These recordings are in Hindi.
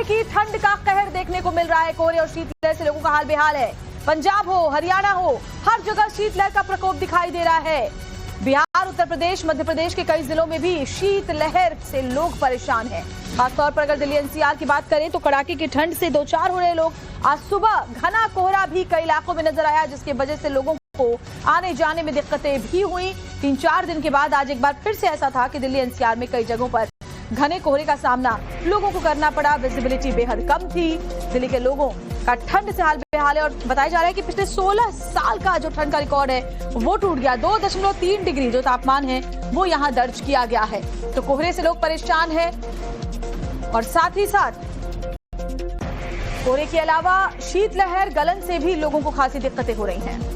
की ठंड का कहर देखने को मिल रहा है। कोहरे और शीतलहर से लोगों का हाल बेहाल है। पंजाब हो, हरियाणा हो, हर जगह शीतलहर का प्रकोप दिखाई दे रहा है। बिहार, उत्तर प्रदेश, मध्य प्रदेश के कई जिलों में भी शीतलहर से लोग परेशान हैं। खासतौर पर अगर दिल्ली एनसीआर की बात करें तो कड़ाके की ठंड से दो चार हो रहे लोग। आज सुबह घना कोहरा भी कई इलाकों में नजर आया, जिसकी वजह से लोगों को आने जाने में दिक्कतें भी हुई। 3-4 दिन के बाद आज एक बार फिर से ऐसा था कि दिल्ली एनसीआर में कई जगहों पर घने कोहरे का सामना लोगों को करना पड़ा। विजिबिलिटी बेहद कम थी। दिल्ली के लोगों का ठंड से हाल बेहाल है और बताया जा रहा है कि पिछले 16 साल का जो ठंड का रिकॉर्ड है वो टूट गया। 2.3 डिग्री जो तापमान है वो यहाँ दर्ज किया गया है। तो कोहरे से लोग परेशान हैं और साथ ही साथ कोहरे के अलावा शीतलहर, गलन से भी लोगों को खासी दिक्कतें हो रही हैं।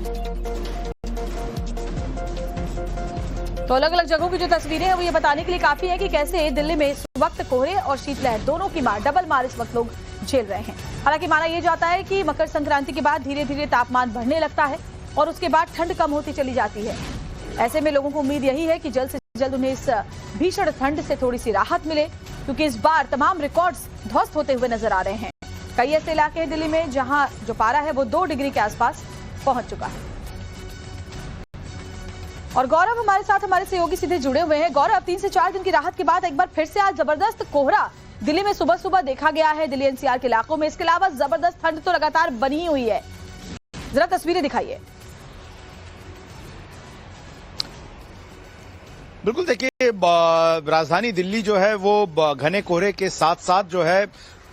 तो अलग अलग जगहों की जो तस्वीरें हैं वो ये बताने के लिए काफी है कि कैसे दिल्ली में इस वक्त कोहरे और शीतलहर दोनों की मार, डबल मार इस वक्त लोग झेल रहे हैं। हालांकि माना यह जाता है कि मकर संक्रांति के बाद धीरे धीरे तापमान बढ़ने लगता है और उसके बाद ठंड कम होती चली जाती है। ऐसे में लोगों को उम्मीद यही है कि जल्द से जल्द उन्हें इस भीषण ठंड से थोड़ी सी राहत मिले, क्योंकि इस बार तमाम रिकॉर्ड्स ध्वस्त होते हुए नजर आ रहे हैं। कई ऐसे इलाके हैं दिल्ली में जहां जो पारा है वो 2 डिग्री के आसपास पहुंच चुका है। और गौरव हमारे साथ, हमारे सहयोगी सीधे जुड़े हुए हैं। गौरव, 3 से 4 दिन की राहत के बाद एक बार फिर से आज जबरदस्त कोहरा दिल्ली में सुबह सुबह देखा गया है, दिल्ली एनसीआर के इलाकों में। इसके अलावा जबरदस्त ठंड तो लगातार बनी हुई है। जरा तस्वीरें दिखाइए। बिल्कुल, देखिए राजधानी दिल्ली जो है वो घने कोहरे के साथ साथ जो है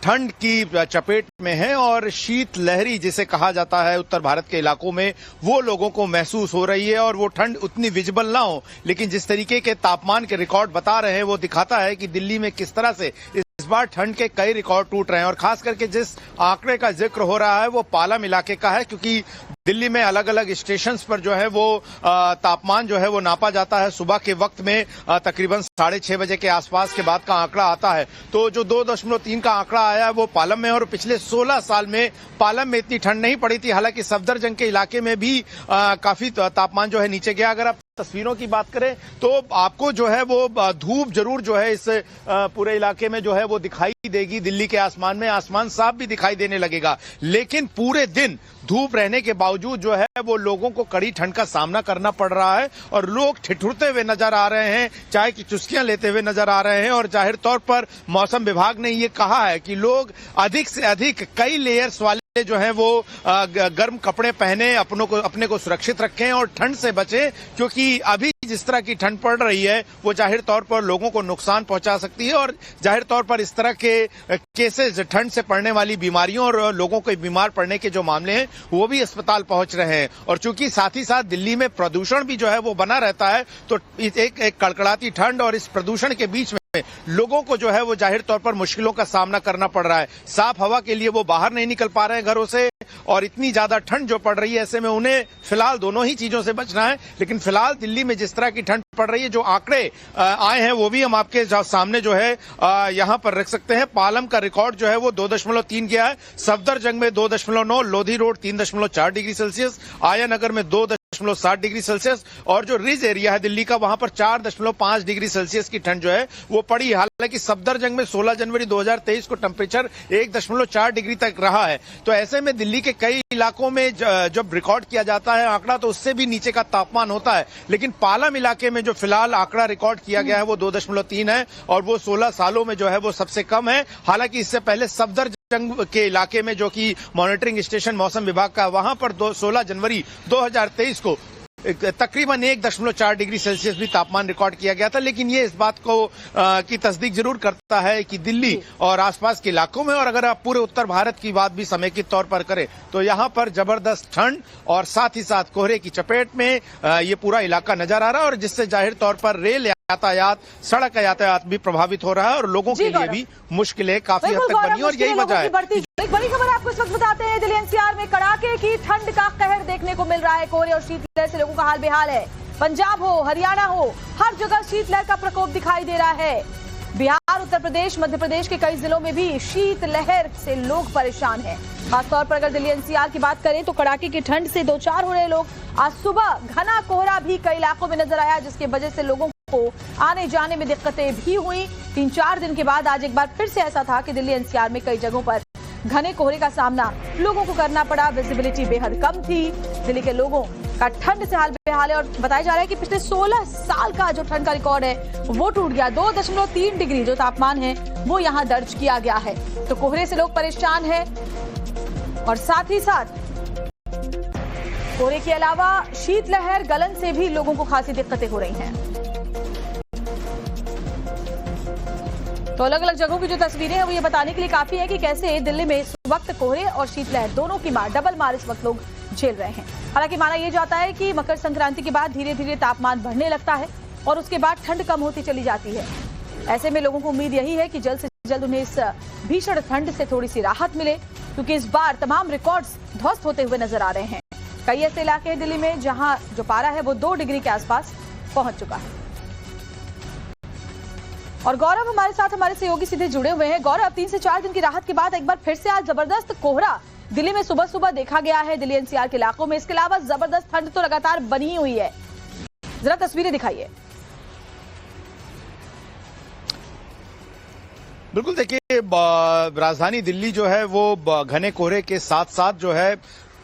ठंड की चपेट में है और शीत लहरी जिसे कहा जाता है उत्तर भारत के इलाकों में वो लोगों को महसूस हो रही है। और वो ठंड उतनी विजिबल ना हो, लेकिन जिस तरीके के तापमान के रिकॉर्ड बता रहे हैं वो दिखाता है कि दिल्ली में किस तरह से इस बार ठंड के कई रिकॉर्ड टूट रहे हैं। और खास करके जिस आंकड़े का जिक्र हो रहा है वो पालम इलाके का है, क्योंकि दिल्ली में अलग अलग स्टेशंस पर जो है वो तापमान जो है वो नापा जाता है। सुबह के वक्त में तकरीबन 6:30 बजे के आसपास के बाद का आंकड़ा आता है। तो जो 2.3 का आंकड़ा आया है वो पालम में, और पिछले 16 साल में पालम में इतनी ठंड नहीं पड़ी थी। हालांकि सफदरजंग के इलाके में भी काफी तापमान जो है नीचे गया। अगर आप तस्वीरों की बात करें तो आपको जो है वो धूप जरूर जो है इस पूरे इलाके में जो है वो दिखाई देगी। दिल्ली के आसमान में आसमान साफ भी दिखाई देने लगेगा, लेकिन पूरे दिन धूप रहने के बावजूद जो है वो लोगों को कड़ी ठंड का सामना करना पड़ रहा है और लोग ठिठुरते हुए नजर आ रहे हैं, चाय की चुस्कियां लेते हुए नजर आ रहे हैं। और जाहिर तौर पर मौसम विभाग ने ये कहा है कि लोग अधिक से अधिक कई लेयर्स वाले जो है वो गर्म कपड़े पहने, अपने को सुरक्षित रखें और ठंड से बचें, क्योंकि अभी जिस तरह की ठंड पड़ रही है वो जाहिर तौर पर लोगों को नुकसान पहुंचा सकती है। और जाहिर तौर पर इस तरह के केसेस, ठंड से पड़ने वाली बीमारियों और लोगों को बीमार पड़ने के जो मामले हैं वो भी अस्पताल पहुंच रहे हैं। और चूंकि साथ ही साथ दिल्ली में प्रदूषण भी जो है वो बना रहता है, तो एक कड़कड़ाती ठंड और इस प्रदूषण के बीच में लोगों को जो है वो जाहिर तौर पर मुश्किलों का सामना करना पड़ रहा है। साफ हवा के लिए वो बाहर नहीं निकल पा रहे हैं घरों से, और इतनी ज्यादा ठंड जो पड़ रही है ऐसे में उन्हें फिलहाल दोनों ही चीजों से बचना है। लेकिन फिलहाल दिल्ली में जिस तरह की ठंड पड़ रही है, जो आंकड़े आए हैं वो भी हम आपके सामने जो है यहां पर रख सकते हैं। पालम का रिकॉर्ड जो है वो 2.3 गया है, सफदरजंग में 2.9, लोधी रोड 3.4 डिग्री सेल्सियस, आया नगर में 2.7 डिग्री सेल्सियस, और जो रिज एरिया है दिल्ली का वहां पर 4.5 डिग्री सेल्सियस की ठंड जो है वो पड़ी। हालांकि सफदरजंग में 16 जनवरी 2023 को टेम्परेचर 1.4 डिग्री तक रहा है। तो ऐसे में दिल्ली के कई इलाकों में जब रिकॉर्ड किया जाता है आंकड़ा तो उससे भी नीचे का तापमान होता है। लेकिन पालम इलाके में जो फिलहाल आंकड़ा रिकॉर्ड किया गया है वो 2.3 है और वो 16 सालों में जो है वो सबसे कम है। हालांकि इससे पहले सफदरजंग के इलाके में जो कि मॉनिटरिंग स्टेशन मौसम विभाग का, वहां पर 16 जनवरी 2023 को तकरीबन 1.4 डिग्री सेल्सियस भी तापमान रिकॉर्ड किया गया था। लेकिन ये इस बात को की तस्दीक जरूर करता है कि दिल्ली और आसपास के इलाकों में, और अगर आप पूरे उत्तर भारत की बात भी समेकित तौर पर करें तो यहाँ पर जबरदस्त ठंड और साथ ही साथ कोहरे की चपेट में ये पूरा इलाका नजर आ रहा है, और जिससे जाहिर तौर पर रेल यातायात, सड़क यातायात भी प्रभावित हो रहा है और लोगों के लिए भी मुश्किलें काफी हद तक बनी, और यही वजह है। एक बड़ी खबर आपको इस वक्त बताते हैं। दिल्ली एनसीआर में कड़ाके की ठंड का कहर देखने को मिल रहा है। कोहरे और शीतलहर से लोगों का हाल बेहाल है। पंजाब हो, हरियाणा हो, हर जगह शीतलहर का प्रकोप दिखाई दे रहा है। बिहार, उत्तर प्रदेश, मध्य प्रदेश के कई जिलों में भी शीतलहर से लोग परेशान हैं। खासतौर पर अगर दिल्ली एनसीआर की बात करें तो कड़ाके की ठंड से दो चार हो रहे लोग। आज सुबह घना कोहरा भी कई इलाकों में नजर आया, जिसकी वजह से लोगों को आने जाने में दिक्कतें भी हुई। 3-4 दिन के बाद आज एक बार फिर से ऐसा था कि दिल्ली एनसीआर में कई जगहों पर घने कोहरे का सामना लोगों को करना पड़ा। विजिबिलिटी बेहद कम थी। दिल्ली के लोगों का ठंड से हाल बेहाल है और बताया जा रहा है कि पिछले 16 साल का जो ठंड का रिकॉर्ड है वो टूट गया। 2.3 डिग्री जो तापमान है वो यहाँ दर्ज किया गया है। तो कोहरे से लोग परेशान हैं और साथ ही साथ कोहरे के अलावा शीतलहर, गलन से भी लोगों को खासी दिक्कतें हो रही हैं। तो अलग अलग जगहों की जो तस्वीरें हैं वो ये बताने के लिए काफी है कि कैसे दिल्ली में इस वक्त कोहरे और शीतलहर दोनों की मार, डबल मार इस वक्त लोग झेल रहे हैं। हालांकि माना यह जाता है कि मकर संक्रांति के बाद धीरे धीरे तापमान बढ़ने लगता है और उसके बाद ठंड कम होती चली जाती है। ऐसे में लोगों को उम्मीद यही है कि जल्द से जल्द उन्हें इस भीषण ठंड से थोड़ी सी राहत मिले, क्योंकि इस बार तमाम रिकॉर्ड्स ध्वस्त होते हुए नजर आ रहे हैं। कई ऐसे इलाके हैं दिल्ली में जहां जो पारा है वो 2 डिग्री के आसपास पहुंच चुका है। और गौरव हमारे साथ, हमारे सहयोगी सीधे जुड़े हुए हैं। गौरव, 3 से 4 दिन की राहत के बाद एक बार फिर से आज जबरदस्त कोहरा दिल्ली में सुबह सुबह देखा गया है, दिल्ली एनसीआर के इलाकों में। इसके अलावा जबरदस्त ठंड तो लगातार बनी हुई है। जरा तस्वीरें दिखाइए। बिल्कुल, देखिए राजधानी दिल्ली जो है वो घने कोहरे के साथ साथ जो है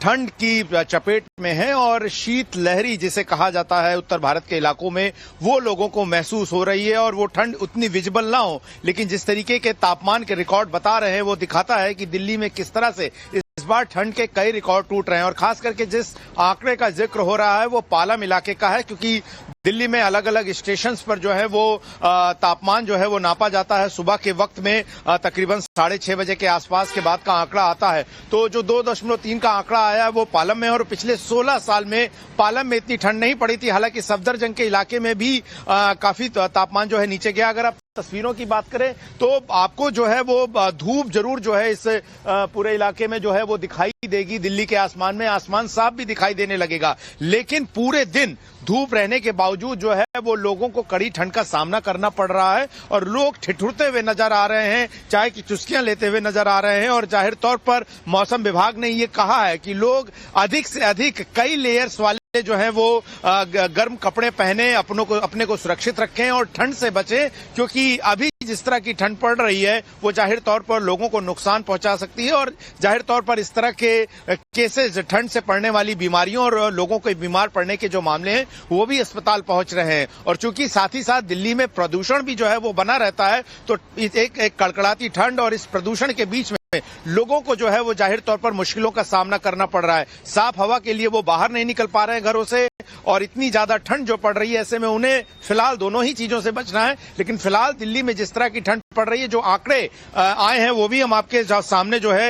ठंड की चपेट में है और शीत लहरी जिसे कहा जाता है उत्तर भारत के इलाकों में वो लोगों को महसूस हो रही है। और वो ठंड उतनी विजिबल ना हो, लेकिन जिस तरीके के तापमान के रिकॉर्ड बता रहे हैं वो दिखाता है कि दिल्ली में किस तरह से इस बार ठंड के कई रिकॉर्ड टूट रहे हैं। और खास करके जिस आंकड़े का जिक्र हो रहा है वो पालम इलाके का है, क्योंकि दिल्ली में अलग अलग स्टेशंस पर जो है वो तापमान जो है वो नापा जाता है। सुबह के वक्त में तकरीबन 6:30 बजे के आसपास के बाद का आंकड़ा आता है। तो जो 2.3 का आंकड़ा आया है वो पालम में, और पिछले 16 साल में पालम में इतनी ठंड नहीं पड़ी थी। हालांकि सफदरजंग के इलाके में भी काफी तापमान जो है नीचे गया। अगर आप तस्वीरों की बात करें तो आपको जो है वो धूप जरूर जो है इस पूरे इलाके में जो है वो दिखाई देगी। दिल्ली के आसमान में आसमान साफ भी दिखाई देने लगेगा, लेकिन पूरे दिन धूप रहने के बावजूद जो है वो लोगों को कड़ी ठंड का सामना करना पड़ रहा है और लोग ठिठुरते हुए नजर आ रहे हैं, चाय की चुस्कियां लेते हुए नजर आ रहे हैं। और जाहिर तौर पर मौसम विभाग ने ये कहा है कि लोग अधिक से अधिक कई लेयर्स वाले जो है वो गर्म कपड़े पहने, अपने को सुरक्षित रखें और ठंड से बचें, क्योंकि अभी जिस तरह की ठंड पड़ रही है वो जाहिर तौर पर लोगों को नुकसान पहुंचा सकती है। और जाहिर तौर पर इस तरह के केसेस, ठंड से पड़ने वाली बीमारियों और लोगों को बीमार पड़ने के जो मामले हैं वो भी अस्पताल पहुंच रहे हैं। और चूंकि साथ ही साथ दिल्ली में प्रदूषण भी जो है वो बना रहता है, तो एक कड़कड़ाती ठंड और इस प्रदूषण के बीच में लोगों को जो है वो जाहिर तौर पर मुश्किलों का सामना करना पड़ रहा है। साफ हवा के लिए वो बाहर नहीं निकल पा रहे हैं घरों से, और इतनी ज्यादा ठंड जो पड़ रही है, ऐसे में उन्हें फिलहाल दोनों ही चीजों से बचना है। लेकिन फिलहाल दिल्ली में जिस तरह की ठंड पड़ रही है, जो आंकड़े आए हैं वो भी हम आपके सामने जो है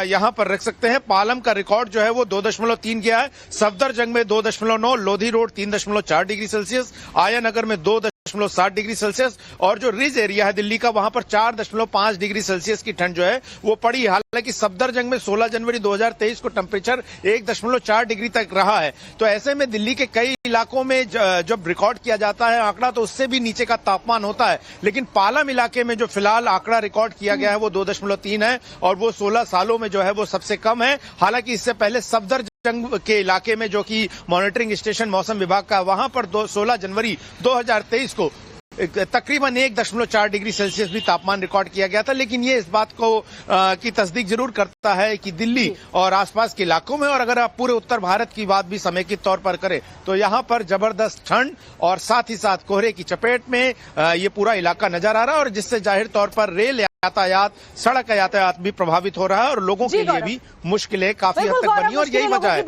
यहां पर रख सकते हैं। पालम का रिकॉर्ड जो है वो 2.3 गया है, सफदरजंग में 2.9, लोधी रोड 3.4 डिग्री सेल्सियस, आया नगर में 2.7 डिग्री सेल्सियस, और जो रिज एरिया है दिल्ली का वहां पर 4.5 डिग्री सेल्सियस की ठंड जो है वो पड़ी। हालांकि सफदरजंग में 16 जनवरी 2023 को टेम्परेचर 1.4 डिग्री तक रहा है। तो ऐसे में दिल्ली के कई इलाकों में जब रिकॉर्ड किया जाता है आंकड़ा तो उससे भी नीचे का तापमान होता है। लेकिन पालम इलाके में जो फिलहाल आंकड़ा रिकॉर्ड किया गया है वो 2.3 है, और वो 16 सालों में जो है वो सबसे कम है। हालांकि इससे पहले सफदरजंग के इलाके में जो कि मॉनिटरिंग स्टेशन मौसम विभाग का, वहां पर 16 जनवरी 2023 को तकरीबन 1.4 डिग्री सेल्सियस भी तापमान रिकॉर्ड किया गया था। लेकिन ये इस बात को की तस्दीक जरूर करता है कि दिल्ली और आसपास के इलाकों में, और अगर आप पूरे उत्तर भारत की बात भी समेकित तौर पर करें, तो यहाँ पर जबरदस्त ठंड और साथ ही साथ कोहरे की चपेट में ये पूरा इलाका नजर आ रहा है, और जिससे जाहिर तौर पर रेल यातायात, सड़क यातायात भी प्रभावित हो रहा है और लोगों के लिए भी मुश्किलें काफी हद तक बनी। और यही वजह है